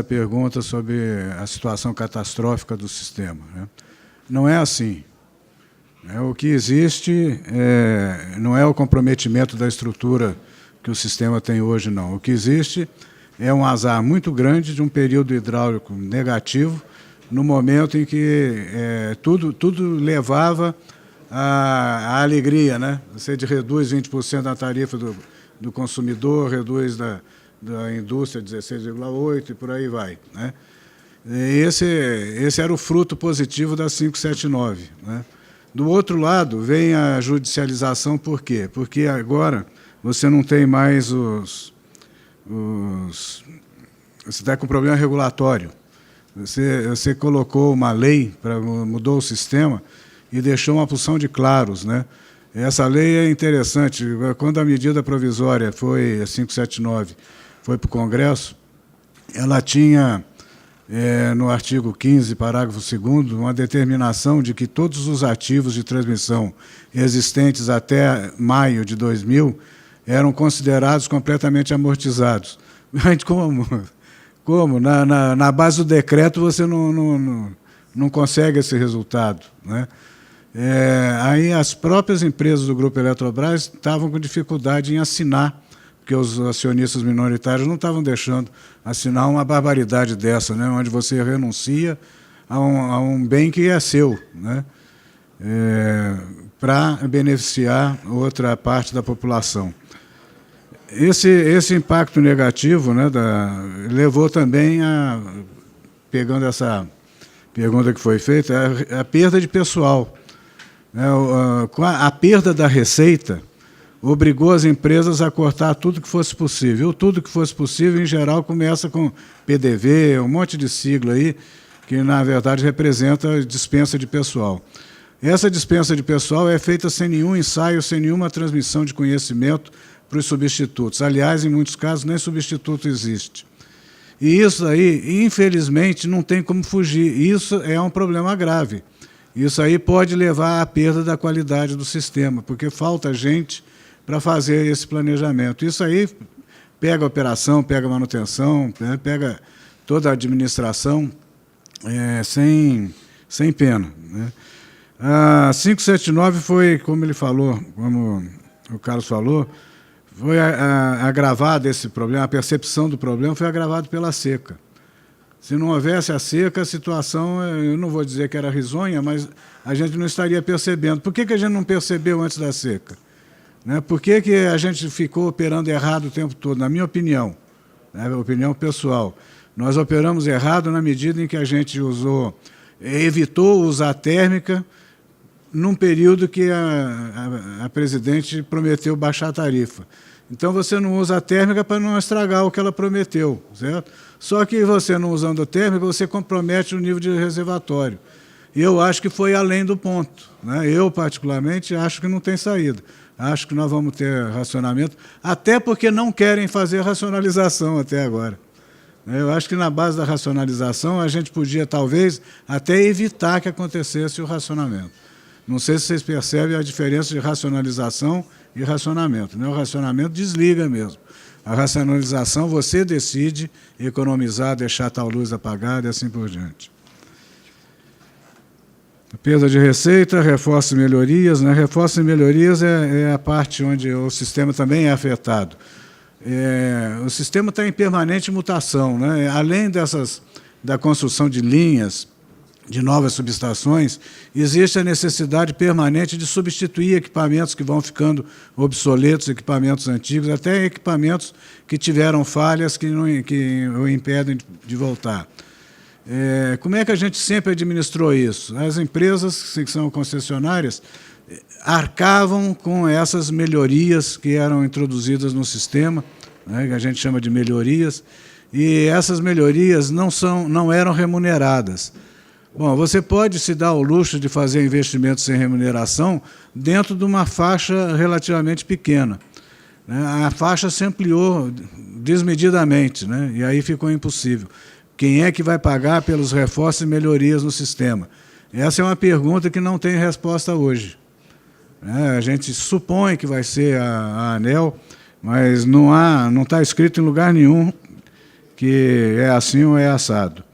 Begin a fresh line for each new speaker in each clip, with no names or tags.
a pergunta sobre a situação catastrófica do sistema, né? Não é assim. O que existe não é o comprometimento da estrutura que o sistema tem hoje, não. O que existe é um azar muito grande de um período hidráulico negativo, no momento em que tudo levava à alegria, né? Você reduz 20% da tarifa do consumidor, reduz da indústria 16,8% e por aí vai, né? Esse era o fruto positivo da 579, né? Do outro lado, vem a judicialização, por quê? Porque agora você não tem mais você está com problema regulatório. Você colocou uma lei, mudou o sistema e deixou uma porção de claros, né? Essa lei é interessante. Quando a medida provisória foi a 579, foi para o Congresso, ela tinha, no artigo 15, parágrafo 2º, uma determinação de que todos os ativos de transmissão existentes até maio de 2000 eram considerados completamente amortizados. Mas como? Na base do decreto você não consegue esse resultado, né? Aí as próprias empresas do Grupo Eletrobras estavam com dificuldade em assinar, porque os acionistas minoritários não estavam deixando assinar uma barbaridade dessa, né? Onde você renuncia a um bem que é seu, né? Para beneficiar outra parte da população. Esse impacto negativo, né, levou também pegando essa pergunta que foi feita, a perda de pessoal. A perda da receita obrigou as empresas a cortar tudo que fosse possível. Tudo que fosse possível, em geral, começa com PDV, um monte de sigla aí, que, na verdade, representa dispensa de pessoal. Essa dispensa de pessoal é feita sem nenhum ensaio, sem nenhuma transmissão de conhecimento para os substitutos. Aliás, em muitos casos, nem substituto existe. E isso aí, infelizmente, não tem como fugir. Isso é um problema grave. Isso aí pode levar à perda da qualidade do sistema, porque falta gente para fazer esse planejamento. Isso aí pega a operação, pega a manutenção, né, pega toda a administração sem pena, né? A 579 foi, como ele falou, como o Carlos falou, foi agravado esse problema, a percepção do problema foi agravada pela seca. Se não houvesse a seca, a situação, eu não vou dizer que era risonha, mas a gente não estaria percebendo. Por que a gente não percebeu antes da seca? Né? Por que a gente ficou operando errado o tempo todo? Na minha opinião, né, opinião pessoal, nós operamos errado na medida em que a gente evitou usar térmica num período que a presidente prometeu baixar a tarifa. Então, você não usa a térmica para não estragar o que ela prometeu, certo? Só que você não usando a térmica, você compromete o nível de reservatório. E eu acho que foi além do ponto, né? Eu, particularmente, acho que não tem saída. Acho que nós vamos ter racionamento, até porque não querem fazer racionalização até agora. Eu acho que na base da racionalização a gente podia, talvez, até evitar que acontecesse o racionamento. Não sei se vocês percebem a diferença de racionalização e racionamento, né? O racionamento desliga mesmo. A racionalização, você decide economizar, deixar tal luz apagada e assim por diante. Perda de receita, reforço e melhorias, né? Reforço e melhorias é a parte onde o sistema também é afetado. O sistema está em permanente mutação, né? Além da construção de linhas, de novas subestações, existe a necessidade permanente de substituir equipamentos que vão ficando obsoletos, equipamentos antigos, até equipamentos que tiveram falhas que o impedem de voltar. Como é que a gente sempre administrou isso? As empresas que são concessionárias arcavam com essas melhorias que eram introduzidas no sistema, né, que a gente chama de melhorias, e essas melhorias não eram remuneradas. Bom, você pode se dar o luxo de fazer investimentos sem remuneração dentro de uma faixa relativamente pequena, né? A faixa se ampliou desmedidamente, né? E aí ficou impossível. Quem é que vai pagar pelos reforços e melhorias no sistema? Essa é uma pergunta que não tem resposta hoje, né? A gente supõe que vai ser a ANEEL, mas não está escrito em lugar nenhum que é assim ou é assado.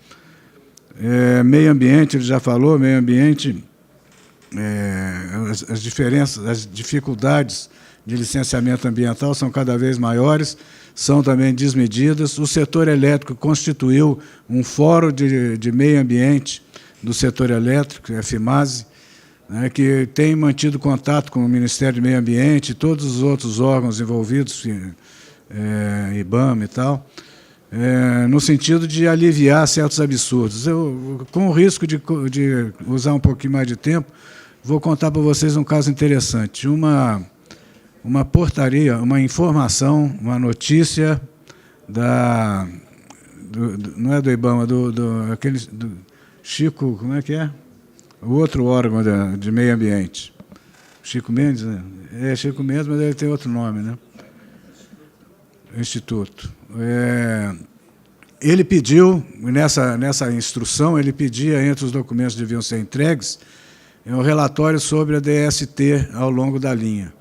Meio ambiente, ele já falou, meio ambiente, as diferenças, as dificuldades de licenciamento ambiental são cada vez maiores, são também desmedidas. O setor elétrico constituiu um fórum de meio ambiente do setor elétrico, a FIMASE, né, que tem mantido contato com o Ministério do Meio Ambiente e todos os outros órgãos envolvidos, IBAMA e tal, no sentido de aliviar certos absurdos. Com o risco de usar um pouquinho mais de tempo, vou contar para vocês um caso interessante. Uma portaria, uma informação, uma notícia não é do IBAMA, do Chico, como é que é? O outro órgão de meio ambiente. Chico Mendes, né? Chico Mendes, mas ele tem outro nome, né? Instituto. Ele pediu, nessa instrução, ele pedia, entre os documentos que deviam ser entregues, um relatório sobre a DST ao longo da linha.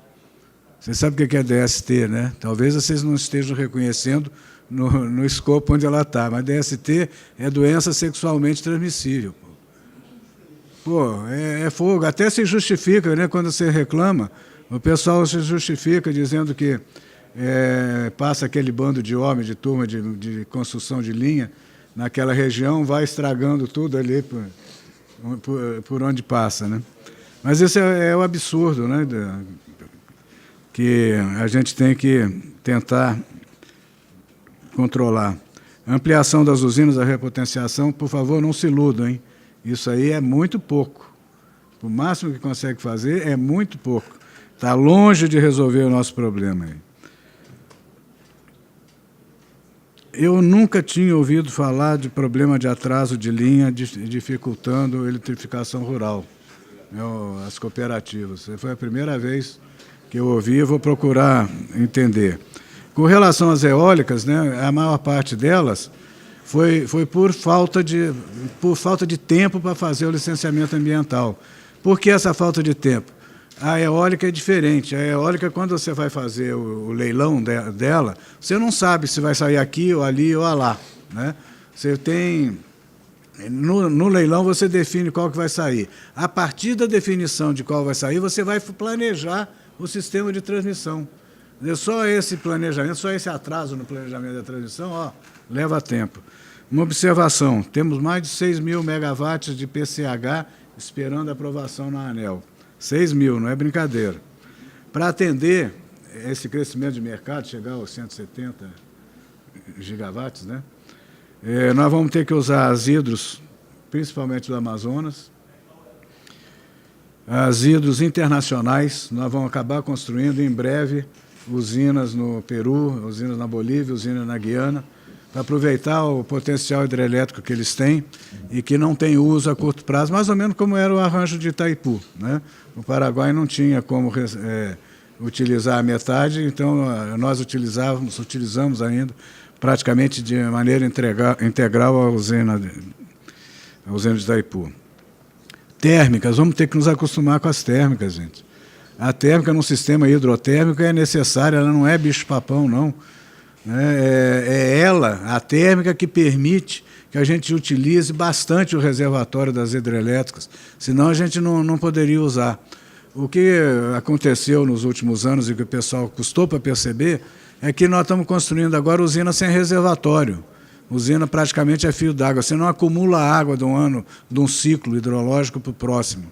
Vocês sabem o que é DST, né? Talvez vocês não estejam reconhecendo no escopo onde ela está, mas DST é doença sexualmente transmissível. Pô, é fogo. Até se justifica, né? Quando você reclama, o pessoal se justifica dizendo que passa aquele bando de homens, de turma de construção de linha, naquela região, vai estragando tudo ali por onde passa, né? Mas esse é o absurdo, né? Que a gente tem que tentar controlar. A ampliação das usinas, a repotenciação, por favor, não se iludam, hein? Isso aí é muito pouco. O máximo que consegue fazer é muito pouco. Está longe de resolver o nosso problema aí. Eu nunca tinha ouvido falar de problema de atraso de linha dificultando a eletrificação rural, as cooperativas. Foi a primeira vez que eu ouvi e vou procurar entender. Com relação às eólicas, né, a maior parte delas foi por falta de tempo para fazer o licenciamento ambiental. Por que essa falta de tempo? A eólica é diferente. A eólica, quando você vai fazer o leilão dela, você não sabe se vai sair aqui, ou ali, ou lá, né? Você tem... No leilão, você define qual que vai sair. A partir da definição de qual vai sair, você vai planejar o sistema de transmissão. Só esse planejamento, só esse atraso no planejamento da transmissão, leva tempo. Uma observação, temos mais de 6.000 megawatts de PCH esperando aprovação na ANEEL. 6.000, não é brincadeira. Para atender esse crescimento de mercado, chegar aos 170 gigawatts, né? Nós vamos ter que usar as hidros, principalmente do Amazonas, as hidros internacionais. Nós vamos acabar construindo em breve usinas no Peru, usinas na Bolívia, usinas na Guiana, para aproveitar o potencial hidrelétrico que eles têm e que não tem uso a curto prazo, mais ou menos como era o arranjo de Itaipu, né? O Paraguai não tinha como utilizar a metade, então nós utilizamos ainda praticamente de maneira integral a usina de Itaipu. Térmicas, vamos ter que nos acostumar com as térmicas, gente. A térmica no sistema hidrotérmico é necessária, ela não é bicho-papão, não. É ela, a térmica, que permite que a gente utilize bastante o reservatório das hidrelétricas, senão a gente não poderia usar. O que aconteceu nos últimos anos e que o pessoal custou para perceber é que nós estamos construindo agora usina sem reservatório. Usina praticamente é fio d'água. Você não acumula água de um ano, de um ciclo hidrológico para o próximo,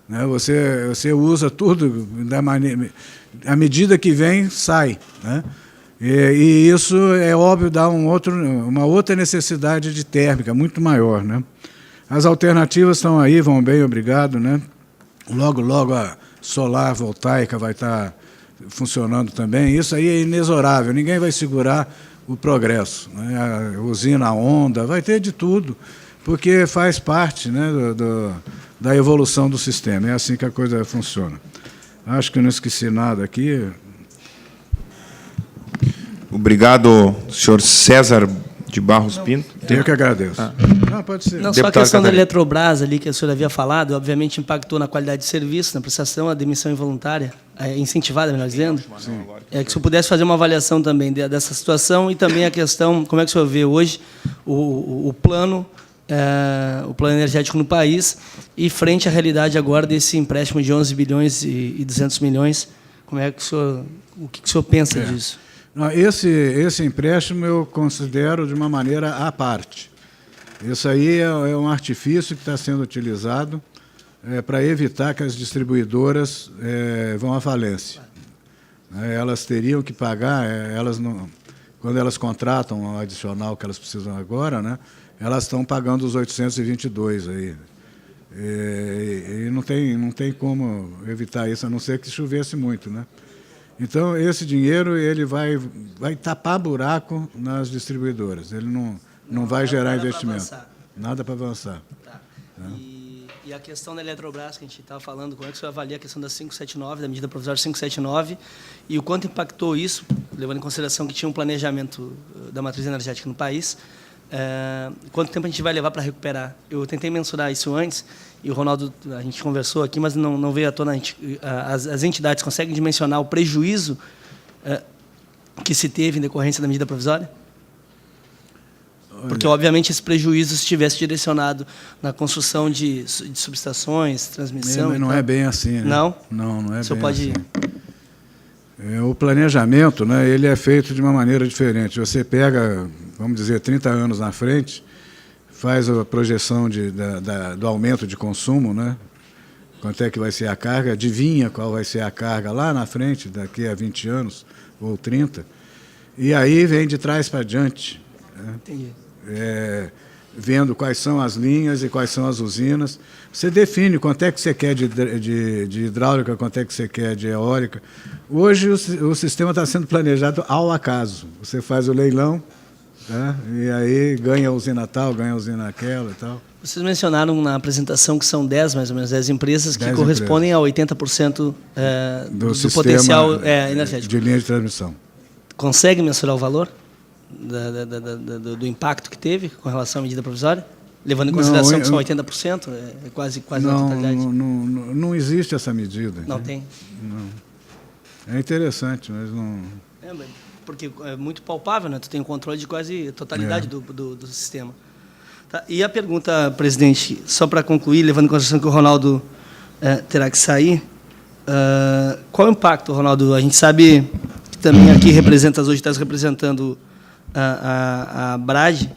né? Você usa tudo à medida que vem, sai, né? E isso, é óbvio, dá uma outra necessidade de térmica, muito maior, né? As alternativas estão aí, vão bem, obrigado, né? Logo a solar voltaica vai estar funcionando também. Isso aí é inexorável, ninguém vai segurar o progresso, né? A usina a onda, vai ter de tudo, porque faz parte, né, da evolução do sistema. É assim que a coisa funciona. Acho que não esqueci nada aqui.
Obrigado, senhor César de Barros Pinto.
Eu que agradeço. Não, pode ser.
Não, só a questão da Eletrobras ali, que o senhor havia falado, obviamente impactou na qualidade de serviço, na prestação, a demissão involuntária, incentivada, melhor dizendo. Sim. Que o senhor pudesse fazer uma avaliação também dessa situação e também a questão, como é que o senhor vê hoje o plano energético no país e frente à realidade agora desse empréstimo de 11 bilhões e 200 milhões, o que o senhor pensa disso?
Não, esse empréstimo eu considero de uma maneira à parte. Isso aí é um artifício que está sendo utilizado para evitar que as distribuidoras vão à falência. Elas teriam que pagar, quando elas contratam o adicional que elas precisam agora, né, elas estão pagando os 822 aí. E não tem como evitar isso, a não ser que chovesse muito, né? Então, esse dinheiro ele vai tapar buraco nas distribuidoras. Ele não vai gerar investimento. Nada para avançar. Tá.
E a questão da Eletrobras, que a gente estava falando, como é que o senhor avalia a questão da 579, da medida provisória 579, e o quanto impactou isso, levando em consideração que tinha um planejamento da matriz energética no país, quanto tempo a gente vai levar para recuperar? Eu tentei mensurar isso antes, e o Ronaldo, a gente conversou aqui, mas não veio à tona. As entidades conseguem dimensionar o prejuízo que se teve em decorrência da medida provisória? Porque, obviamente, esse prejuízo, se tivesse direcionado na construção de subestações, transmissão...
Mas não é bem assim, né?
Não?
Não é
o senhor
bem
pode...
assim. O planejamento, né, ele é feito de uma maneira diferente. Você pega, vamos dizer, 30 anos na frente, faz a projeção do aumento de consumo, né? Quanto é que vai ser a carga, adivinha qual vai ser a carga lá na frente, daqui a 20 anos ou 30, e aí vem de trás para diante. Né?
Entendi.
Vendo quais são as linhas e quais são as usinas. Você define quanto é que você quer de hidráulica, quanto é que você quer de eólica. Hoje o sistema está sendo planejado ao acaso. Você faz o leilão, tá? E aí ganha a usina tal, ganha a usina aquela e tal.
Vocês mencionaram na apresentação que são 10, mais ou menos, 10 empresas que correspondem a 80% do potencial energético.
De linha de transmissão.
Consegue mensurar o valor do impacto que teve com relação à medida provisória? Levando em consideração que são 80%, quase a totalidade.
Não existe essa medida.
Não tem?
Não. É interessante, mas não...
Porque é muito palpável, né? Tu tem o controle de quase a totalidade do sistema. Tá. E a pergunta, presidente, só para concluir, levando em consideração que o Ronaldo terá que sair, qual é o impacto, Ronaldo? A gente sabe que também aqui hoje está representando a BRAD,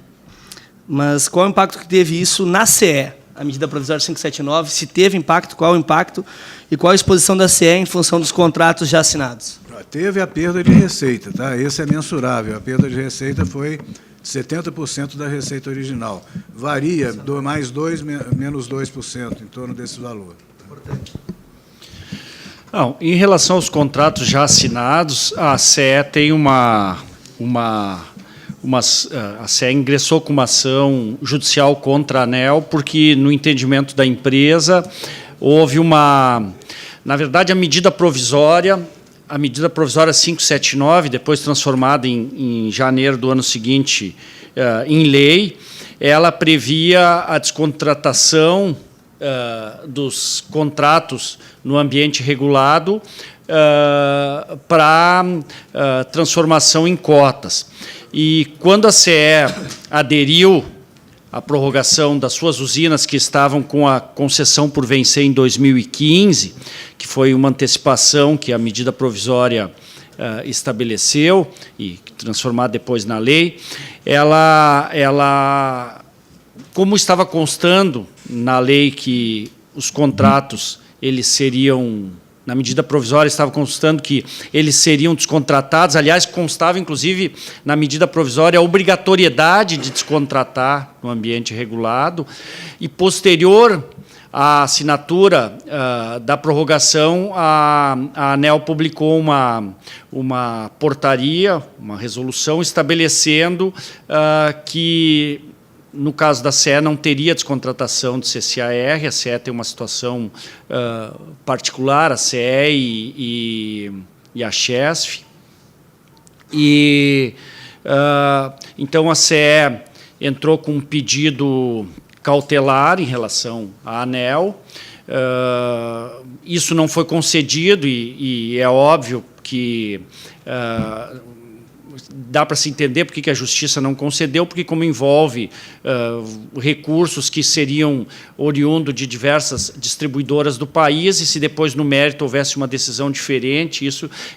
mas qual é o impacto que teve isso na CE, a medida provisória 579, se teve impacto, qual o impacto e qual a exposição da CE em função dos contratos já assinados?
Teve a perda de receita, tá? Esse é mensurável. A perda de receita foi 70% da receita original. Varia do mais 2%, menos 2%, em torno desse valor.
Importante.
Não, em relação aos contratos já assinados, a CE tem a CE ingressou com uma ação judicial contra a ANEEL, porque, no entendimento da empresa, houve na verdade, a medida provisória 579, depois transformada em janeiro do ano seguinte em lei, ela previa a descontratação dos contratos no ambiente regulado para transformação em cotas. E quando a CE aderiu à prorrogação das suas usinas que estavam com a concessão por vencer em 2015, que foi uma antecipação que a medida provisória estabeleceu e transformada depois na lei, ela, como estava constando na lei que os contratos eles seriam, na medida provisória estava constando que eles seriam descontratados, aliás, constava inclusive na medida provisória a obrigatoriedade de descontratar no ambiente regulado, e posterior à assinatura da prorrogação, a ANEEL publicou uma portaria, uma resolução estabelecendo que, no caso da CE, não teria descontratação de CCAR. A CE tem uma situação particular, a CE e a CHESF. Então, a CE entrou com um pedido cautelar em relação à ANEEL. Isso não foi concedido e é óbvio que dá para se entender por que a Justiça não concedeu, porque como envolve recursos que seriam oriundos de diversas distribuidoras do país, e se depois no mérito houvesse uma decisão diferente,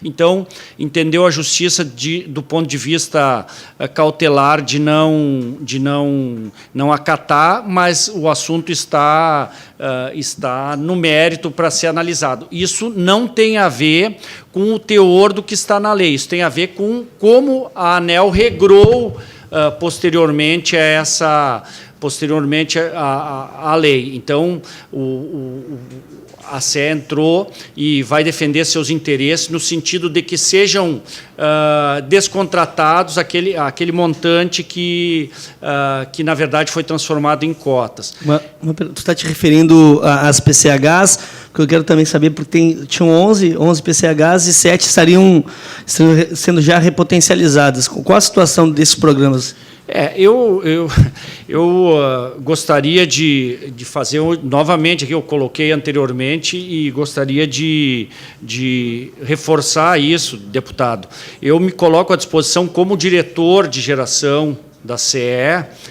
então entendeu a Justiça do ponto de vista cautelar de não acatar, mas o assunto está no mérito para ser analisado. Isso não tem a ver com o teor do que está na lei, isso tem a ver com como a ANEEL regrou posteriormente a lei. Então, a CE entrou e vai defender seus interesses no sentido de que sejam descontratados aquele montante que, na verdade, foi transformado em cotas.
Tu está te referindo às PCHs, porque eu quero também saber, porque tinham 11 PCHs e 7 estariam sendo já repotencializadas. Qual a situação desses programas?
Eu gostaria de fazer novamente, aqui eu coloquei anteriormente, e gostaria de reforçar isso, deputado. Eu me coloco à disposição como diretor de geração da CE,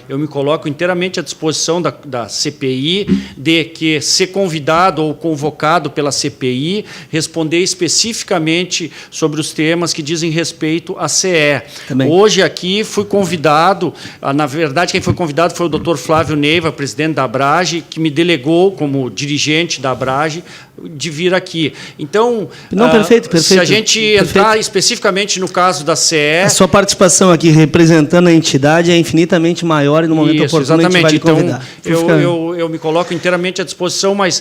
eu me coloco inteiramente à disposição da CPI, de que, ser convidado ou convocado pela CPI, responder especificamente sobre os temas que dizem respeito à CE. Também. Hoje aqui fui convidado, na verdade quem foi convidado foi o Dr. Flávio Neiva, presidente da Abrage, que me delegou como dirigente da Abrage de vir aqui. Então,
perfeito.
Se a gente entrar especificamente no caso da CE...
A sua participação aqui representando a entidade é infinitamente maior e no momento oportuno a gente vai lhe convidar.
Então, eu me coloco inteiramente à disposição, mas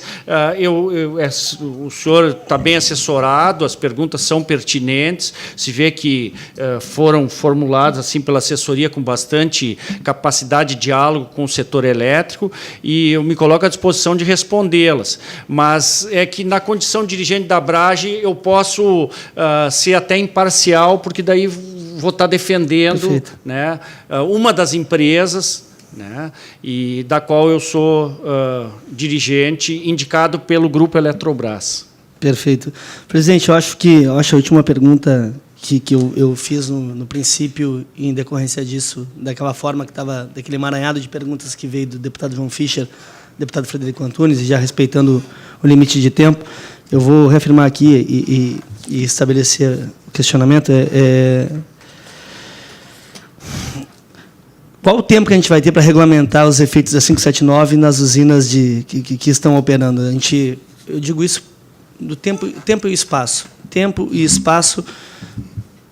o senhor está bem assessorado, as perguntas são pertinentes, se vê que foram formuladas assim pela assessoria com bastante capacidade de diálogo com o setor elétrico, e eu me coloco à disposição de respondê-las. Mas é que, na condição de dirigente da Abrage, eu posso ser até imparcial, porque daí vou estar defendendo, né, uma das empresas, né, e da qual eu sou dirigente, indicado pelo Grupo Eletrobras.
Perfeito. Presidente, eu acho a última pergunta que eu fiz no princípio, em decorrência disso, daquela forma que estava, daquele emaranhado de perguntas que veio do deputado João Fischer, deputado Frederico Antunes, e já respeitando o limite de tempo, eu vou reafirmar aqui e estabelecer o questionamento. Qual o tempo que a gente vai ter para regulamentar os efeitos da 579 nas usinas que estão operando? Eu digo isso do tempo e espaço. Tempo e espaço,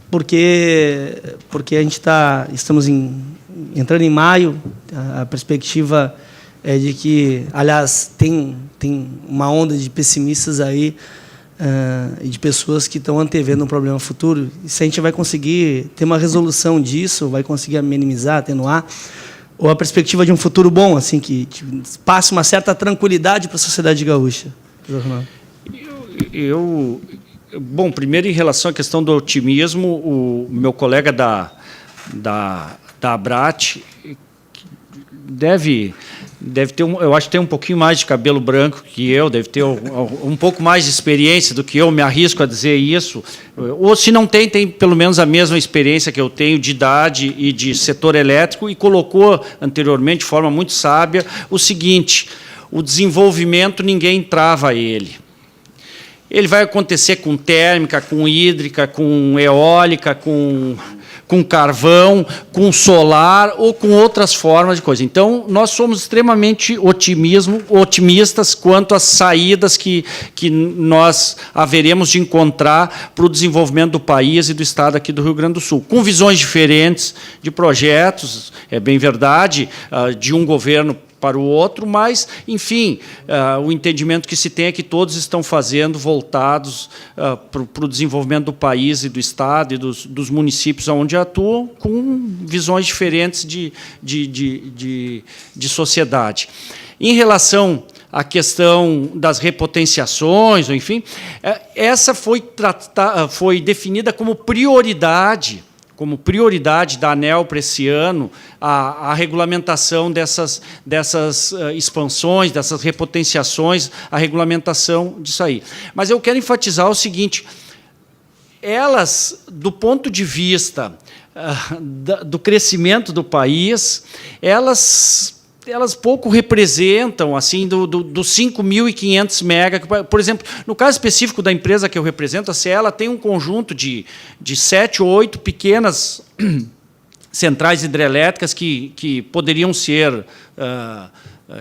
porque a gente estamos entrando em maio, a perspectiva é de que, aliás, tem uma onda de pessimistas aí, e de pessoas que estão antevendo um problema futuro. E se a gente vai conseguir ter uma resolução disso, vai conseguir minimizar, atenuar, ou a perspectiva de um futuro bom, assim, que passe uma certa tranquilidade para a sociedade gaúcha?
Bom, primeiro, em relação à questão do otimismo, o meu colega da Abrat deve ter, eu acho que tem um pouquinho mais de cabelo branco que eu, deve ter um pouco mais de experiência do que eu, me arrisco a dizer isso, ou se não tem pelo menos a mesma experiência que eu tenho de idade e de setor elétrico, e colocou anteriormente, de forma muito sábia, o seguinte: o desenvolvimento ninguém trava ele. Ele vai acontecer com térmica, com hídrica, com eólica, com carvão, com solar ou com outras formas de coisa. Então, nós somos extremamente otimistas quanto às saídas que nós haveremos de encontrar para o desenvolvimento do país e do estado aqui do Rio Grande do Sul, com visões diferentes de projetos, é bem verdade, de um governo para o outro, mas, enfim, o entendimento que se tem é que todos estão fazendo voltados para o desenvolvimento do país e do estado e dos municípios onde atuam, com visões diferentes de sociedade. Em relação à questão das repotenciações, enfim, essa foi definida como prioridade como prioridade da ANEEL para esse ano a regulamentação dessas expansões, dessas repotenciações, a regulamentação disso aí. Mas eu quero enfatizar o seguinte: elas, do ponto de vista do crescimento do país, elas pouco representam assim dos 5.500 mega. Por exemplo, no caso específico da empresa que eu represento, a CE, ela tem um conjunto de 7 ou 8 pequenas centrais hidrelétricas que poderiam ser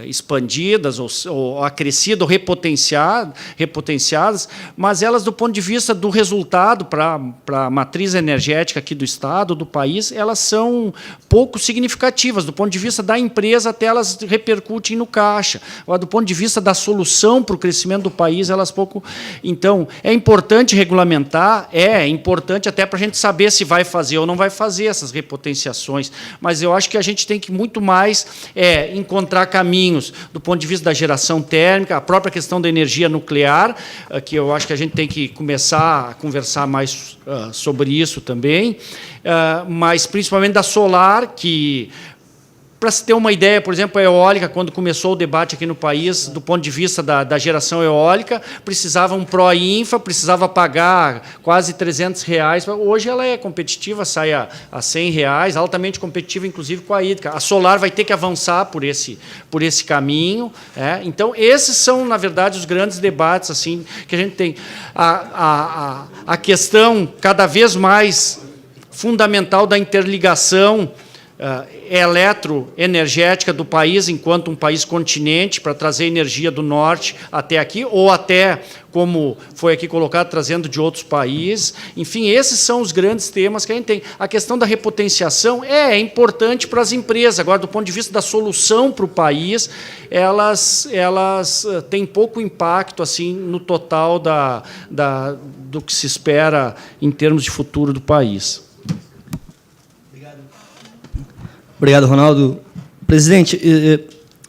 expandidas ou acrescidas ou repotenciadas, mas elas, do ponto de vista do resultado para a matriz energética aqui do Estado, do país, elas são pouco significativas. Do ponto de vista da empresa, até elas repercutem no caixa. Agora, do ponto de vista da solução para o crescimento do país, elas pouco... Então, é importante regulamentar, é importante até para a gente saber se vai fazer ou não vai fazer essas repotenciações, mas eu acho que a gente tem que muito mais encontrar caminhos do ponto de vista da geração térmica, a própria questão da energia nuclear, que eu acho que a gente tem que começar a conversar mais sobre isso também, mas principalmente da solar, que, para se ter uma ideia, por exemplo, a eólica, quando começou o debate aqui no país, do ponto de vista da geração eólica, precisava um pró-infra, precisava pagar quase R$300. Hoje ela é competitiva, sai a R$100, altamente competitiva, inclusive com a hídrica. A solar vai ter que avançar por esse caminho. Então, esses são, na verdade, os grandes debates assim, que a gente tem. A questão cada vez mais fundamental da interligação eletroenergética do país, enquanto um país continente, para trazer energia do norte até aqui, ou até, como foi aqui colocado, trazendo de outros países. Enfim, esses são os grandes temas que a gente tem. A questão da repotenciação é importante para as empresas. Agora, do ponto de vista da solução para o país, elas têm pouco impacto assim, no total do que se espera em termos de futuro do país.
Obrigado, Ronaldo. Presidente,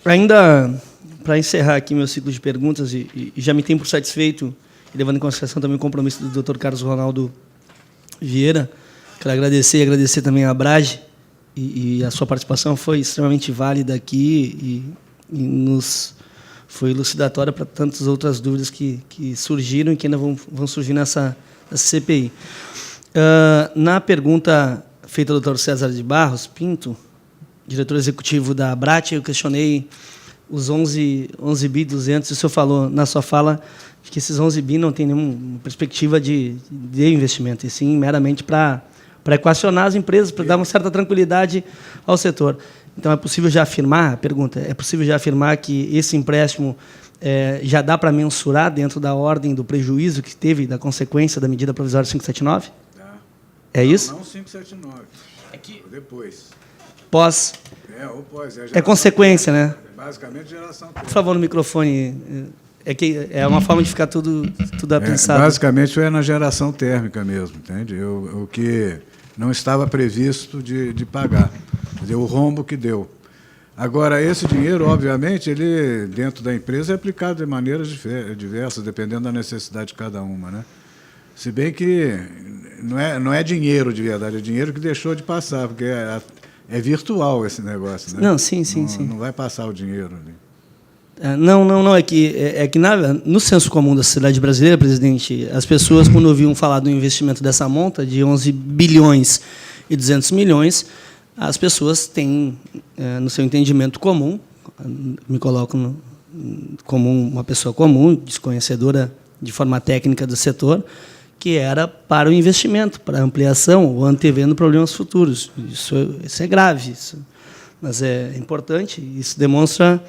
ainda para encerrar aqui meu ciclo de perguntas, e já me tenho por satisfeito, levando em consideração também o compromisso do Dr. Carlos Ronaldo Vieira, quero agradecer também a Abrage, e a sua participação foi extremamente válida aqui e foi elucidatória para tantas outras dúvidas que surgiram e que ainda vão surgir nessa CPI. Na pergunta feita ao Dr. César de Barros Pinto, diretor executivo da Abrat, eu questionei os 11.200, o senhor falou na sua fala que esses 11 bi não tem nenhuma perspectiva de investimento, e sim meramente para equacionar as empresas, para dar uma certa tranquilidade ao setor. Então, é possível já afirmar, a pergunta, é possível já afirmar que esse empréstimo já dá para mensurar dentro da ordem do prejuízo que teve da consequência da medida provisória 579?
Dá.
É isso?
Não 579, depois.
Pós.
Ou pós.
É consequência, né?
Basicamente, geração térmica.
Por favor, no microfone. É uma forma de ficar tudo pensado.
Basicamente, é na geração térmica mesmo, entende? O que não estava previsto de pagar. Quer dizer, o rombo que deu. Agora, esse dinheiro, obviamente, ele, dentro da empresa, é aplicado de maneiras diversas, dependendo da necessidade de cada uma, né? Se bem que não é dinheiro de verdade, é dinheiro que deixou de passar, porque é virtual esse negócio, né?
Não, sim.
Não vai passar o dinheiro ali.
Não, é que no senso comum da sociedade brasileira, presidente, as pessoas, quando ouviam falar do investimento dessa monta, de 11 bilhões e 200 milhões, as pessoas têm, no seu entendimento comum, me coloco como uma pessoa comum, desconhecedora de forma técnica do setor, que era para o investimento, para a ampliação, ou antevendo problemas futuros. Isso é grave, mas é importante, isso demonstra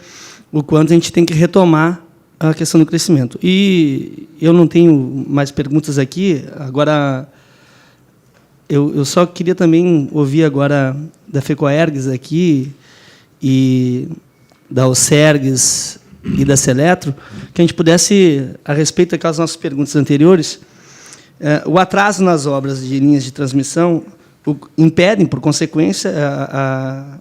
o quanto a gente tem que retomar a questão do crescimento. E eu não tenho mais perguntas aqui, agora eu só queria também ouvir agora da FECOERGS aqui, e da OCERGS e da Seletro, que a gente pudesse, a respeito daquelas nossas perguntas anteriores, o atraso nas obras de linhas de transmissão impedem, por consequência,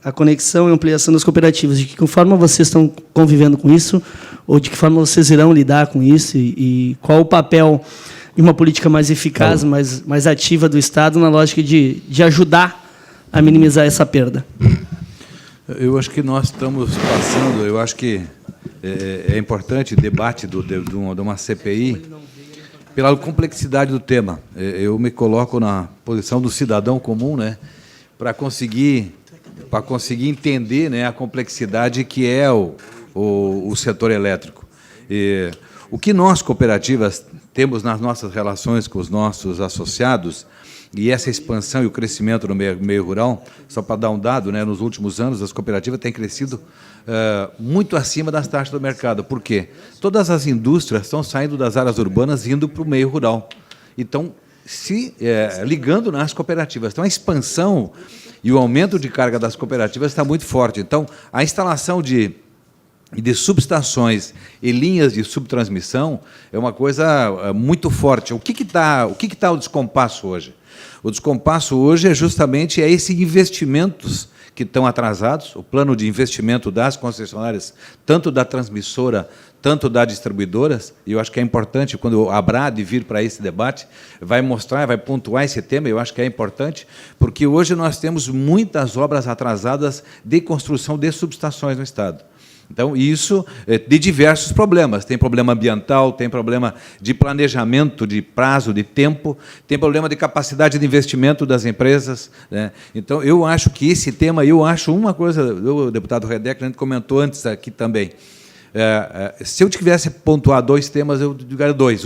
a conexão e ampliação das cooperativas. De que forma vocês estão convivendo com isso, ou de que forma vocês irão lidar com isso, e qual o papel e uma política mais eficaz, mais ativa do Estado, na lógica de ajudar a minimizar essa perda?
Eu acho que nós estamos passando, eu acho que é importante o debate de uma CPI pela complexidade do tema. Eu me coloco na posição do cidadão comum, né, para conseguir entender, né, a complexidade que é o setor elétrico. O que nós, cooperativas, temos nas nossas relações com os nossos associados, e essa expansão e o crescimento no meio rural, só para dar um dado, né, nos últimos anos as cooperativas têm crescido muito acima das taxas do mercado. Por quê? Todas as indústrias estão saindo das áreas urbanas e indo para o meio rural. Então, ligando nas cooperativas. Então, a expansão e o aumento de carga das cooperativas está muito forte. Então, a instalação de subestações e linhas de subtransmissão é uma coisa muito forte. O que está o descompasso hoje? O descompasso hoje é justamente esses investimentos que estão atrasados, o plano de investimento das concessionárias, tanto da transmissora, tanto das distribuidoras, e eu acho que é importante, quando a ABRAD vir para esse debate, vai mostrar, vai pontuar esse tema, eu acho que é importante, porque hoje nós temos muitas obras atrasadas de construção de subestações no Estado. Então, isso de diversos problemas. Tem problema ambiental, tem problema de planejamento, de prazo, de tempo, tem problema de capacidade de investimento das empresas, né? Então, eu acho que esse tema, eu acho uma coisa, o deputado Redec, a gente comentou antes aqui também, se eu tivesse pontuar 2 temas, eu diria 2.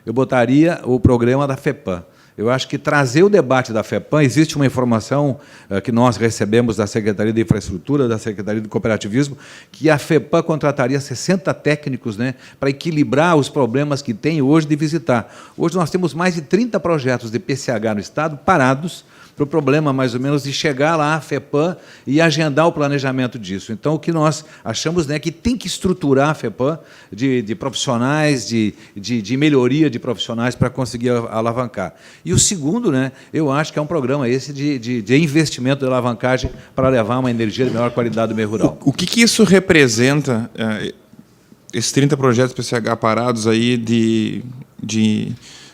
Eu botaria o programa da FEPAM. Eu acho que trazer o debate da FEPAM, existe uma informação que nós recebemos da Secretaria de Infraestrutura, da Secretaria de Cooperativismo, que a FEPAM contrataria 60 técnicos, né, para equilibrar os problemas que tem hoje de visitar. Hoje nós temos mais de 30 projetos de PCH no Estado parados, para o problema, mais ou menos, de chegar lá à FEPAM e agendar o planejamento disso. Então, o que nós achamos, né, que tem que estruturar a FEPAM de profissionais, de melhoria de profissionais para conseguir alavancar. E o segundo, né, eu acho que é um programa esse de investimento de alavancagem para levar uma energia de melhor qualidade do meio rural.
O que isso representa, esses 30 projetos PCH parados aí de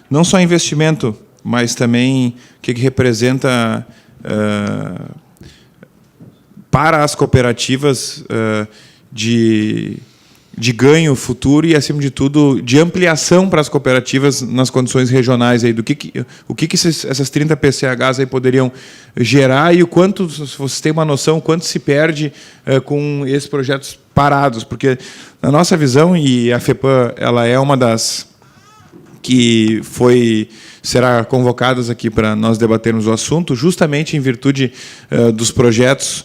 não só investimento, mas também o que representa para as cooperativas de ganho futuro e, acima de tudo, de ampliação para as cooperativas nas condições regionais. Aí, o que essas 30 PCHs aí poderiam gerar e o quanto, se vocês têm uma noção, quanto se perde com esses projetos parados? Porque, na nossa visão, e a FEPAM ela é uma das que será convocadas aqui para nós debatermos o assunto, justamente em virtude dos projetos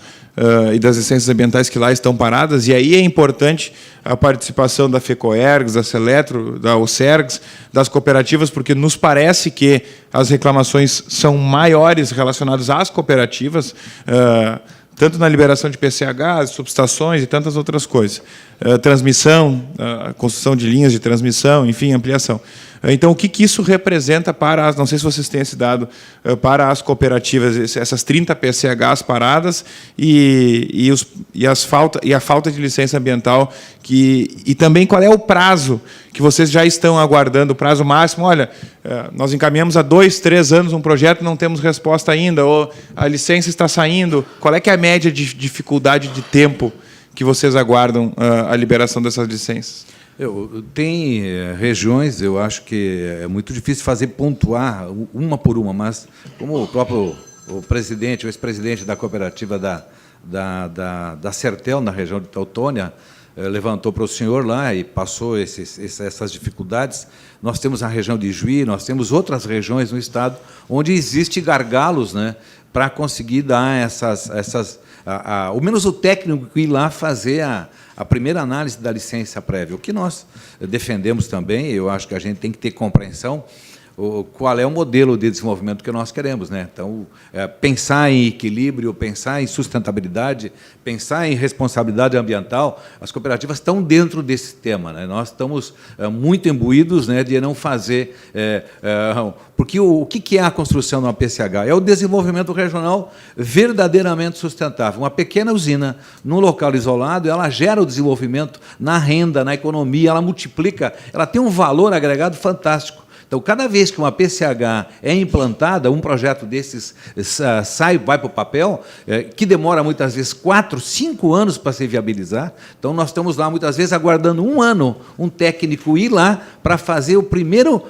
e das licenças ambientais que lá estão paradas, e aí é importante a participação da FECOERGS, da Seletro, da OCERGS, das cooperativas, porque nos parece que as reclamações são maiores relacionadas às cooperativas, tanto na liberação de PCH, subestações e tantas outras coisas. Transmissão, construção de linhas de transmissão, enfim, ampliação. Então, o que isso representa para não sei se vocês têm esse dado, para as cooperativas, essas 30 PCHs paradas e a falta de licença ambiental, e também qual é o prazo que vocês já estão aguardando, o prazo máximo? Olha, nós encaminhamos há 2, 3 anos um projeto e não temos resposta ainda, ou a licença está saindo. Qual é que é a média de dificuldade de tempo que vocês aguardam a liberação dessas licenças?
Tem regiões, eu acho que é muito difícil pontuar uma por uma, mas como o próprio o ex-presidente da cooperativa da Sertel, na região de Teutônia, levantou para o senhor lá e passou essas dificuldades. Nós temos a região de Juí, nós temos outras regiões no Estado onde existem gargalos, né, para conseguir dar ao menos o técnico ir lá fazer a primeira análise da licença prévia. O que nós defendemos também, eu acho que a gente tem que ter compreensão, qual é o modelo de desenvolvimento que nós queremos, né? Então, pensar em equilíbrio, pensar em sustentabilidade, pensar em responsabilidade ambiental, as cooperativas estão dentro desse tema, né? Nós estamos muito imbuídos, né, de não fazer... porque o que é a construção de uma PCH? É o desenvolvimento regional verdadeiramente sustentável. Uma pequena usina, num local isolado, ela gera o desenvolvimento na renda, na economia, ela multiplica, ela tem um valor agregado fantástico. Então, cada vez que uma PCH é implantada, um projeto desses vai para o papel, que demora muitas vezes 4, 5 anos para se viabilizar. Então, nós estamos lá, muitas vezes, aguardando 1 ano, um técnico ir lá para fazer o primeiro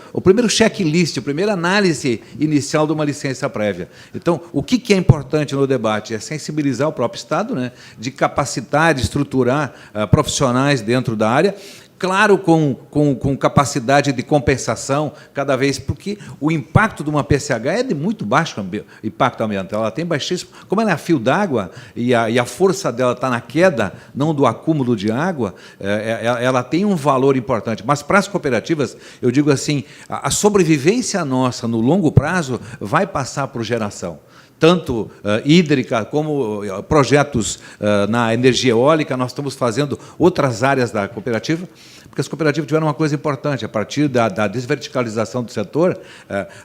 checklist, a primeira análise inicial de uma licença prévia. Então, o que é importante no debate? É sensibilizar o próprio Estado, né, de capacitar, de estruturar profissionais dentro da área, claro, com capacidade de compensação cada vez, porque o impacto de uma PCH é de muito baixo impacto ambiental. Ela tem baixíssimo. Como ela é a fio d'água e a força dela está na queda, não do acúmulo de água, ela tem um valor importante. Mas para as cooperativas, eu digo assim, a sobrevivência nossa no longo prazo vai passar por geração. Tanto hídrica como projetos na energia eólica, nós estamos fazendo outras áreas da cooperativa, porque as cooperativas tiveram uma coisa importante, a partir da desverticalização do setor,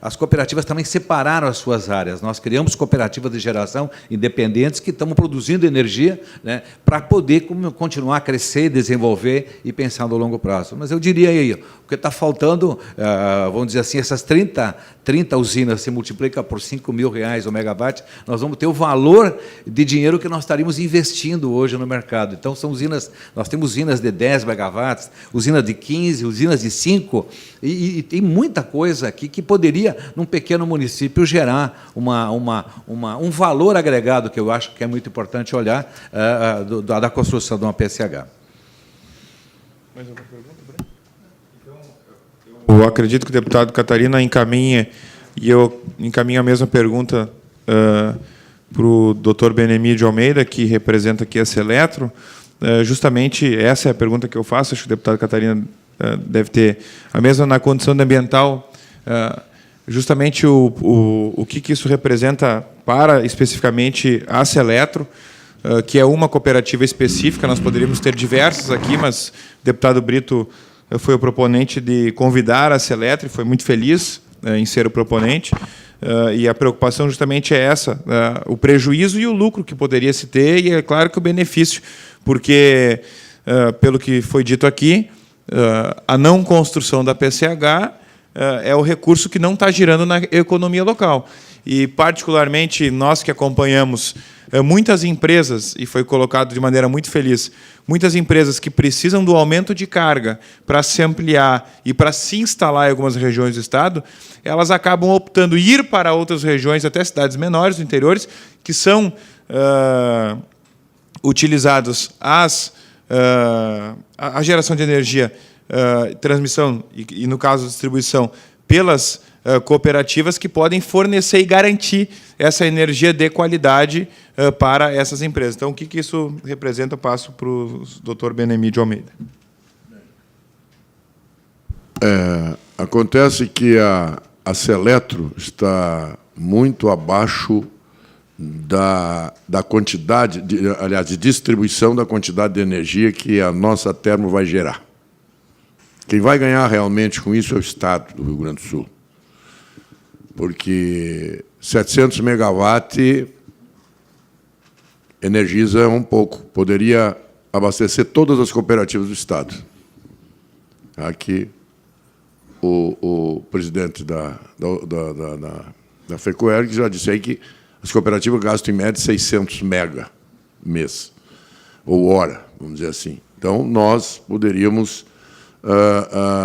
as cooperativas também separaram as suas áreas. Nós criamos cooperativas de geração independentes que estão produzindo energia, né, para poder continuar a crescer, desenvolver e pensar no longo prazo. Mas eu diria aí, o que está faltando, vamos dizer assim, essas 30 usinas se multiplica por R$5.000 o megawatt, nós vamos ter o valor de dinheiro que nós estaríamos investindo hoje no mercado. Então, são usinas, nós temos usinas de 10 megawatts, usinas de 15, usinas de 5, e tem muita coisa aqui que poderia, num pequeno município, gerar um valor agregado, que eu acho que é muito importante olhar, da construção de uma PCH.
Mais alguma pergunta, Breno? Eu acredito que o deputado Catarina encaminha, e eu encaminho a mesma pergunta para o doutor Benemir de Almeida, que representa aqui a Seletro. Justamente essa é a pergunta que eu faço, acho que o deputado Catarina deve ter a mesma na condição ambiental. Justamente o que isso representa para, especificamente, a Seletro, que é uma cooperativa específica, nós poderíamos ter diversas aqui, mas o deputado Brito foi o proponente de convidar a Seletro e foi muito feliz em ser o proponente. E a preocupação justamente é essa, o prejuízo e o lucro que poderia se ter, e é claro que o benefício, porque, pelo que foi dito aqui, a não construção da PCH é o recurso que não está girando na economia local. E, particularmente, nós que acompanhamos muitas empresas, e foi colocado de maneira muito feliz, muitas empresas que precisam do aumento de carga para se ampliar e para se instalar em algumas regiões do Estado, elas acabam optando ir para outras regiões, até cidades menores, do interiores, que são utilizados a geração de energia, transmissão e, no caso, distribuição, pelas cooperativas que podem fornecer e garantir essa energia de qualidade para essas empresas. Então, o que isso representa, eu passo para o doutor Benemir de Almeida.
Acontece que a Seletro está muito abaixo da quantidade, aliás, de distribuição da quantidade de energia que a nossa termo vai gerar. Quem vai ganhar realmente com isso é o Estado do Rio Grande do Sul. Porque 700 megawatts energiza um pouco. Poderia abastecer todas as cooperativas do Estado. Aqui, o presidente da FECOERG já disse aí que as cooperativas gastam, em média, 600 mega mês, ou hora, vamos dizer assim. Então, nós poderíamos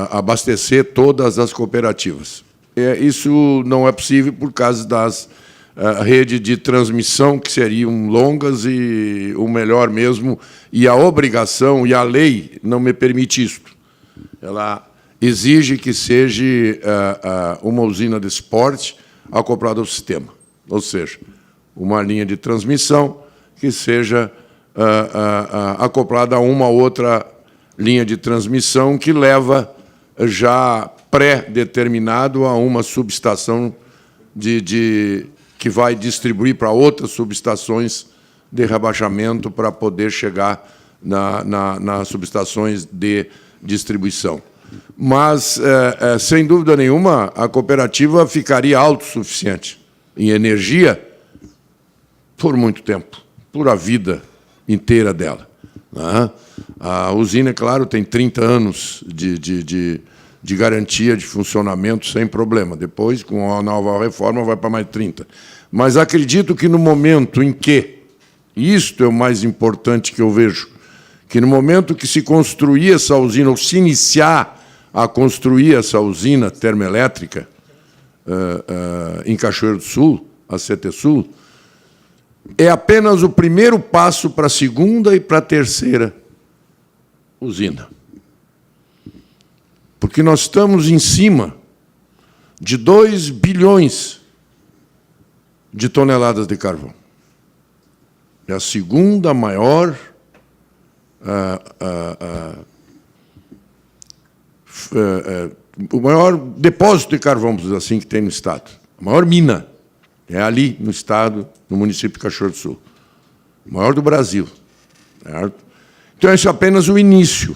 abastecer todas as cooperativas. Isso não é possível por causa das redes de transmissão, que seriam longas, e o melhor mesmo, e a obrigação, e a lei não me permite isto. Ela exige que seja uma usina de esporte acoplada ao sistema, ou seja, uma linha de transmissão que seja acoplada a uma outra linha de transmissão que leva já pré-determinado a uma subestação que vai distribuir para outras subestações de rebaixamento para poder chegar nas subestações de distribuição. Mas, sem dúvida nenhuma, a cooperativa ficaria autossuficiente em energia por muito tempo, por a vida inteira dela. A usina, claro, tem 30 anos de garantia de funcionamento sem problema. Depois, com a nova reforma, vai para mais 30. Mas acredito que no momento em que, isto é o mais importante que eu vejo, que no momento que se construir essa usina, ou se iniciar a construir essa usina termoelétrica em Cachoeiro do Sul, a CTSul, é apenas o primeiro passo para a segunda e para a terceira usina. Porque nós estamos em cima de 2 bilhões de toneladas de carvão. É a segunda maior o maior depósito de carvão, assim, que tem no Estado. A maior mina é ali no Estado, no município de Cachoeiro do Sul. O maior do Brasil. Certo? Então, esse é apenas o início.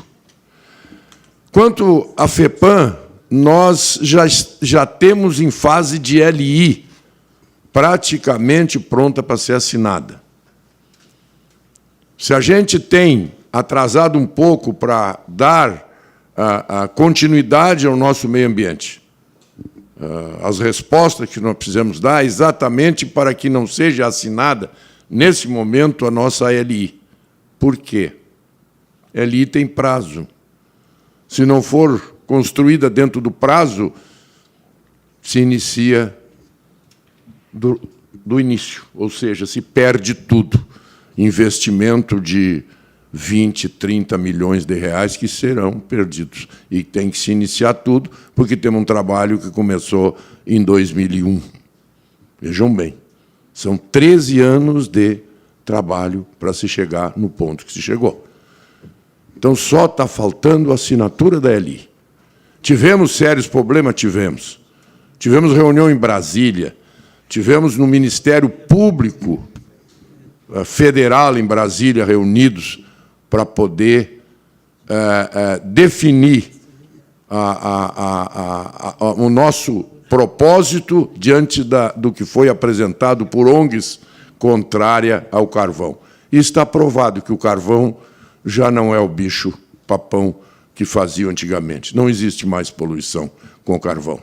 Quanto à FEPAM, nós já temos em fase de LI, praticamente pronta para ser assinada. Se a gente tem atrasado um pouco para dar a continuidade ao nosso meio ambiente, as respostas que nós precisamos dar exatamente para que não seja assinada, nesse momento, a nossa LI. Por quê? LI tem prazo. Se não for construída dentro do prazo, se inicia do início, ou seja, se perde tudo. Investimento de 20, 30 milhões de reais que serão perdidos. E tem que se iniciar tudo, porque temos um trabalho que começou em 2001. Vejam bem, são 13 anos de trabalho para se chegar no ponto que se chegou. Então, só está faltando a assinatura da LI. Tivemos sérios problemas? Tivemos. Tivemos reunião em Brasília, tivemos no Ministério Público Federal em Brasília reunidos para poder definir o nosso propósito diante do que foi apresentado por ONGs contrária ao carvão. E está provado que o carvão já não é o bicho-papão que fazia antigamente. Não existe mais poluição com carvão.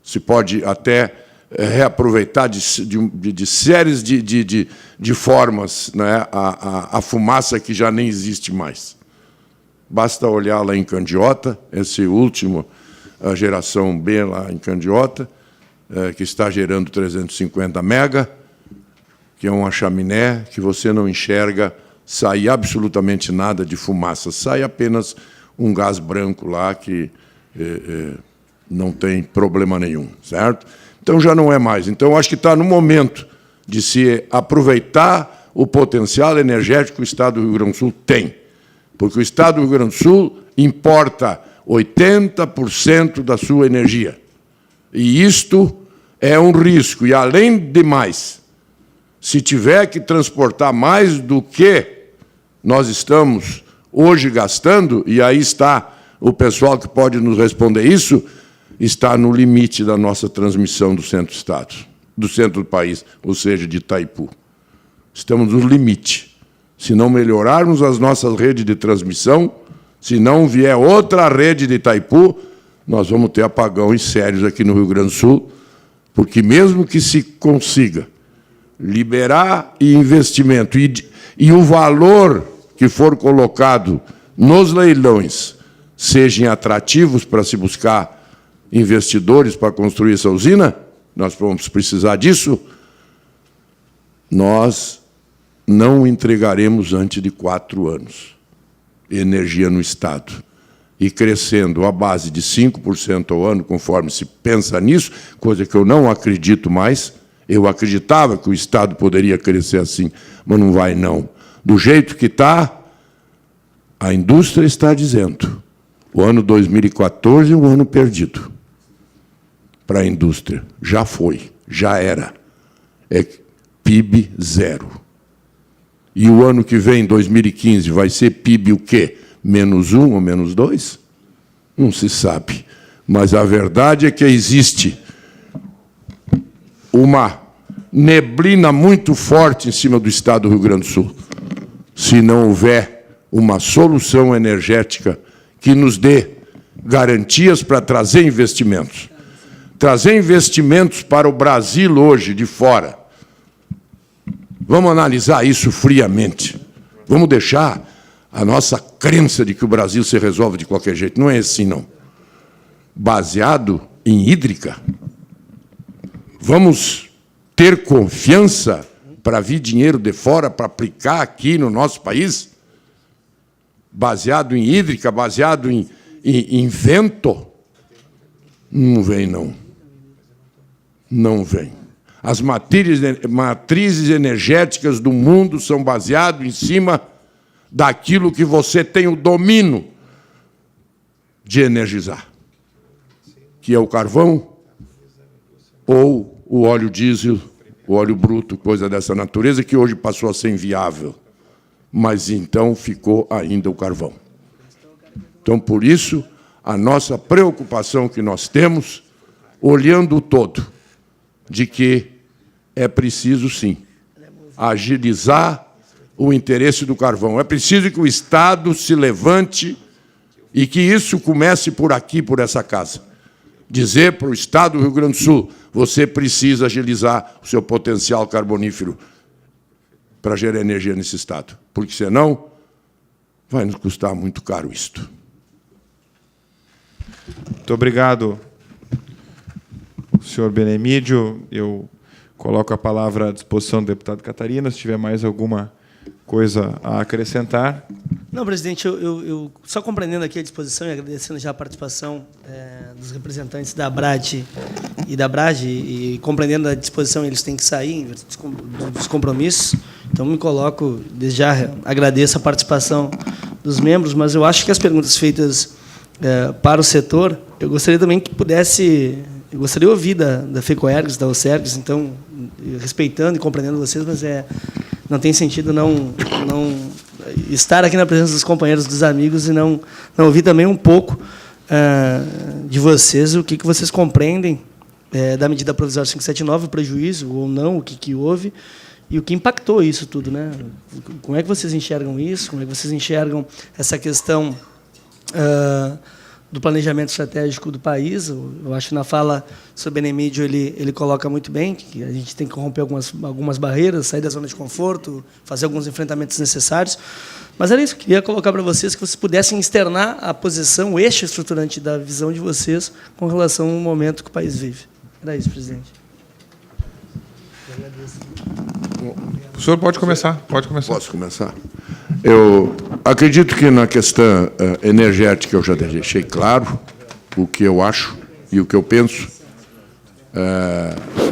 Se pode até reaproveitar de séries de formas, né, a fumaça que já nem existe mais. Basta olhar lá em Candiota, esse último, a geração B lá em Candiota, que está gerando 350 mega, que é uma chaminé que você não enxerga sair absolutamente nada de fumaça, sai apenas um gás branco lá que não tem problema nenhum, certo? Então, já não é mais. Então, acho que está no momento de se aproveitar o potencial energético que o Estado do Rio Grande do Sul tem. Porque o Estado do Rio Grande do Sul importa 80% da sua energia. E isto é um risco. E, além de mais, se tiver que transportar mais do que nós estamos hoje gastando, e aí está o pessoal que pode nos responder isso, está no limite da nossa transmissão do centro-estado, do centro do país, ou seja, de Itaipu. Estamos no limite. Se não melhorarmos as nossas redes de transmissão, se não vier outra rede de Itaipu, nós vamos ter apagões sérios aqui no Rio Grande do Sul, porque mesmo que se consiga liberar investimento e o valor que for colocado nos leilões sejam atrativos para se buscar investidores para construir essa usina, nós vamos precisar disso, nós não entregaremos antes de 4 anos energia no Estado. E crescendo à base de 5% ao ano, conforme se pensa nisso, coisa que eu não acredito mais. Eu acreditava que o Estado poderia crescer assim, mas não vai, não. Do jeito que está, a indústria está dizendo, o ano 2014 é um ano perdido para a indústria. Já foi, já era. É PIB zero. E o ano que vem, 2015, vai ser PIB o quê? -1 ou -2? Não se sabe. Mas a verdade é que existe uma neblina muito forte em cima do Estado do Rio Grande do Sul. Se não houver uma solução energética que nos dê garantias para trazer investimentos. Trazer investimentos para o Brasil hoje, de fora. Vamos analisar isso friamente. Vamos deixar a nossa crença de que o Brasil se resolve de qualquer jeito. Não é assim, não. Baseado em hídrica. Vamos ter confiança para vir dinheiro de fora para aplicar aqui no nosso país? Baseado em hídrica, baseado em vento? Não vem, não. Não vem. As matrizes energéticas do mundo são baseadas em cima daquilo que você tem o domínio de energizar, que é o carvão ou o óleo diesel, o óleo bruto, coisa dessa natureza, que hoje passou a ser inviável. Mas então ficou ainda o carvão. Então, por isso, a nossa preocupação que nós temos, olhando o todo, de que é preciso, sim, agilizar o interesse do carvão. É preciso que o Estado se levante e que isso comece por aqui, por essa casa. Dizer para o Estado do Rio Grande do Sul, você precisa agilizar o seu potencial carbonífero para gerar energia nesse Estado, porque, senão, vai nos custar muito caro isto.
Muito obrigado, senhor Benemídio. Eu coloco a palavra à disposição do deputado Catarina, se tiver mais alguma coisa a acrescentar.
Não, presidente, eu só compreendendo aqui a disposição e agradecendo já a participação dos representantes da ABRAD e da BRAD, e compreendendo a disposição, eles têm que sair dos compromissos. Então, me coloco, desde já agradeço a participação dos membros, mas eu acho que as perguntas feitas para o setor, eu gostaria também que pudesse... Eu gostaria de ouvir da FECOERGS, da OCERGS, então, respeitando e compreendendo vocês, mas não tem sentido não estar aqui na presença dos companheiros, dos amigos, e não ouvir também um pouco de vocês, o que vocês compreendem da medida provisória 579, o prejuízo ou não, o que houve, e o que impactou isso tudo, né? Como é que vocês enxergam isso? Como é que vocês enxergam essa questão do planejamento estratégico do país? Eu acho que na fala sobre o Benemídio ele coloca muito bem que a gente tem que romper algumas barreiras, sair da zona de conforto, fazer alguns enfrentamentos necessários. Mas era isso que eu queria colocar para vocês, que vocês pudessem externar a posição, o eixo estruturante da visão de vocês com relação ao momento que o país vive. Era isso, presidente. Eu agradeço.
O senhor pode começar. Pode começar.
Posso começar? Eu acredito que na questão energética eu já deixei claro o que eu acho e o que eu penso.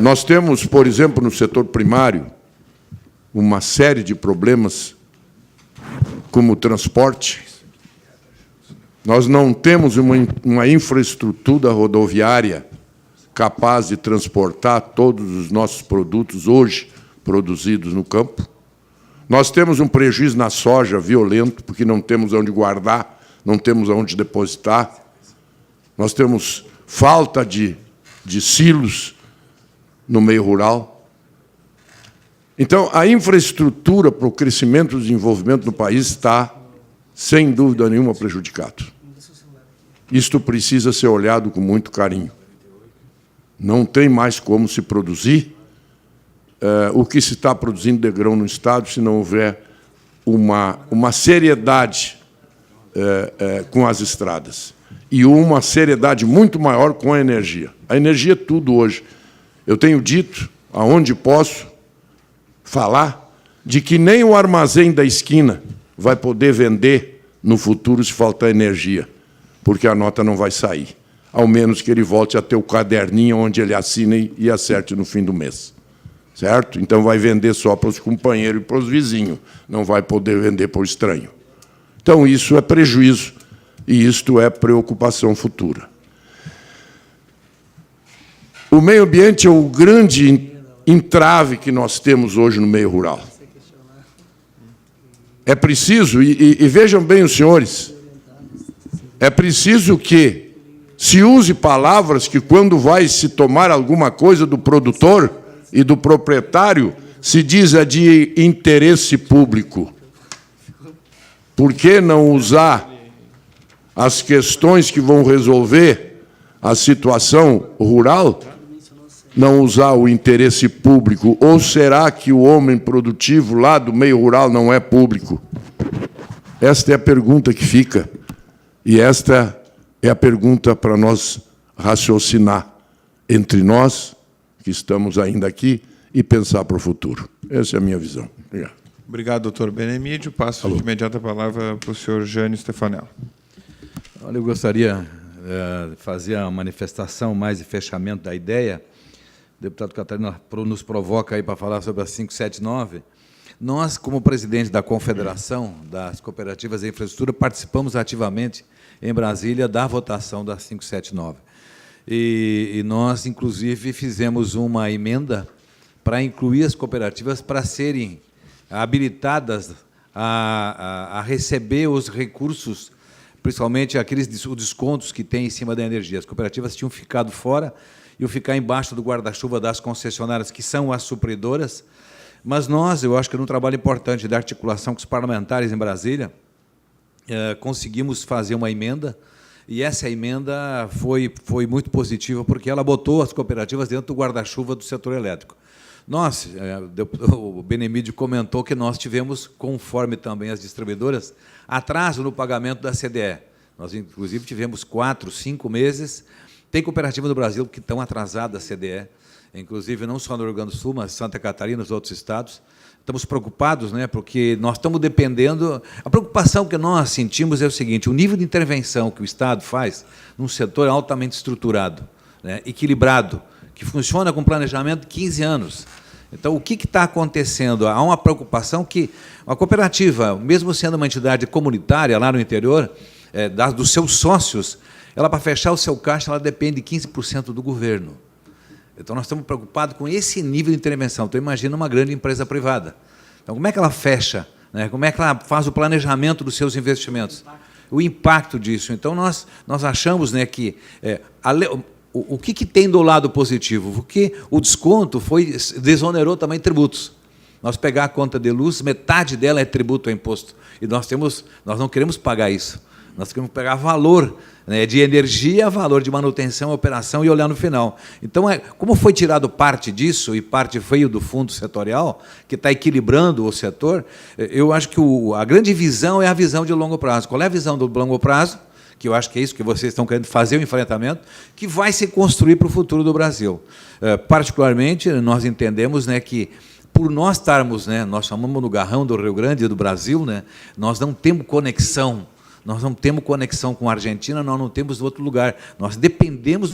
Nós temos, por exemplo, no setor primário, uma série de problemas como o transporte. Nós não temos uma infraestrutura rodoviária capaz de transportar todos os nossos produtos hoje produzidos no campo. Nós temos um prejuízo na soja violento, porque não temos onde guardar, não temos onde depositar. Nós temos falta de silos no meio rural. Então, a infraestrutura para o crescimento e o desenvolvimento no país está, sem dúvida nenhuma, prejudicado. Isto precisa ser olhado com muito carinho. Não tem mais como se produzir o que se está produzindo de grão no Estado se não houver uma seriedade com as estradas e uma seriedade muito maior com a energia. A energia é tudo hoje. Eu tenho dito, aonde posso, falar de que nem o armazém da esquina vai poder vender no futuro se faltar energia, porque a nota não vai sair, ao menos que ele volte a ter o caderninho onde ele assina e acerte no fim do mês. Certo? Então, vai vender só para os companheiros e para os vizinhos, não vai poder vender para o estranho. Então, isso é prejuízo e isto é preocupação futura. O meio ambiente é o grande entrave que nós temos hoje no meio rural. É preciso, e vejam bem os senhores, é preciso que se use palavras que, quando vai se tomar alguma coisa do produtor e do proprietário, se diz de interesse público. Por que não usar as questões que vão resolver a situação rural, não usar o interesse público? Ou será que o homem produtivo lá do meio rural não é público? Esta é a pergunta que fica. E esta é a pergunta para nós raciocinar entre nós, que estamos ainda aqui, e pensar para o futuro. Essa é a minha visão. Obrigado.
Obrigado, doutor Benemídio. Passo de imediato a palavra para o senhor Jânio Stefanel.
Olha, eu gostaria de fazer a manifestação mais de fechamento da ideia. O deputado Catarina nos provoca aí para falar sobre a 579. Nós, como presidente da Confederação das Cooperativas de Infraestrutura, participamos ativamente em Brasília da votação da 579. E nós, inclusive, fizemos uma emenda para incluir as cooperativas para serem habilitadas a receber os recursos, principalmente aqueles descontos que tem em cima da energia. As cooperativas tinham ficado fora, iam ficar embaixo do guarda-chuva das concessionárias, que são as supridoras, mas nós, eu acho que num trabalho importante de articulação com os parlamentares em Brasília, conseguimos fazer uma emenda, e essa emenda foi muito positiva, porque ela botou as cooperativas dentro do guarda-chuva do setor elétrico. Nós, o Benemídio comentou que nós tivemos, conforme também as distribuidoras, atraso no pagamento da CDE. Nós, inclusive, tivemos 4, 5 meses. Tem cooperativa do Brasil que estão atrasadas a CDE, inclusive não só no Rio Grande do Sul, mas Santa Catarina, nos outros estados. Estamos preocupados, né, porque nós estamos dependendo... A preocupação que nós sentimos é o seguinte: o nível de intervenção que o Estado faz num setor altamente estruturado, né, equilibrado, que funciona com planejamento de 15 anos. Então, o que está acontecendo? Há uma preocupação que a cooperativa, mesmo sendo uma entidade comunitária lá no interior, dos seus sócios, ela, para fechar o seu caixa, ela depende de 15% do governo. Então, nós estamos preocupados com esse nível de intervenção. Então, imagina uma grande empresa privada. Então, como é que ela fecha? Né? Como é que ela faz o planejamento dos seus investimentos? O impacto disso. Então, nós achamos, né, que... O que tem do lado positivo? Porque o desconto desonerou também tributos. Nós pegar a conta de luz, metade dela é tributo ao imposto. E nós não queremos pagar isso. Nós queremos pegar valor, né, de energia, valor de manutenção, operação e olhar no final. Então, como foi tirado parte disso, e parte veio do fundo setorial, que está equilibrando o setor, eu acho que a grande visão é a visão de longo prazo. Qual é a visão do longo prazo? Que eu acho que é isso que vocês estão querendo fazer, o enfrentamento, que vai se construir para o futuro do Brasil. Particularmente, nós entendemos, né, que, por nós estarmos, né, nós chamamos no garrão do Rio Grande do Brasil, né, nós não temos conexão com a Argentina, nós não temos outro lugar. Nós dependemos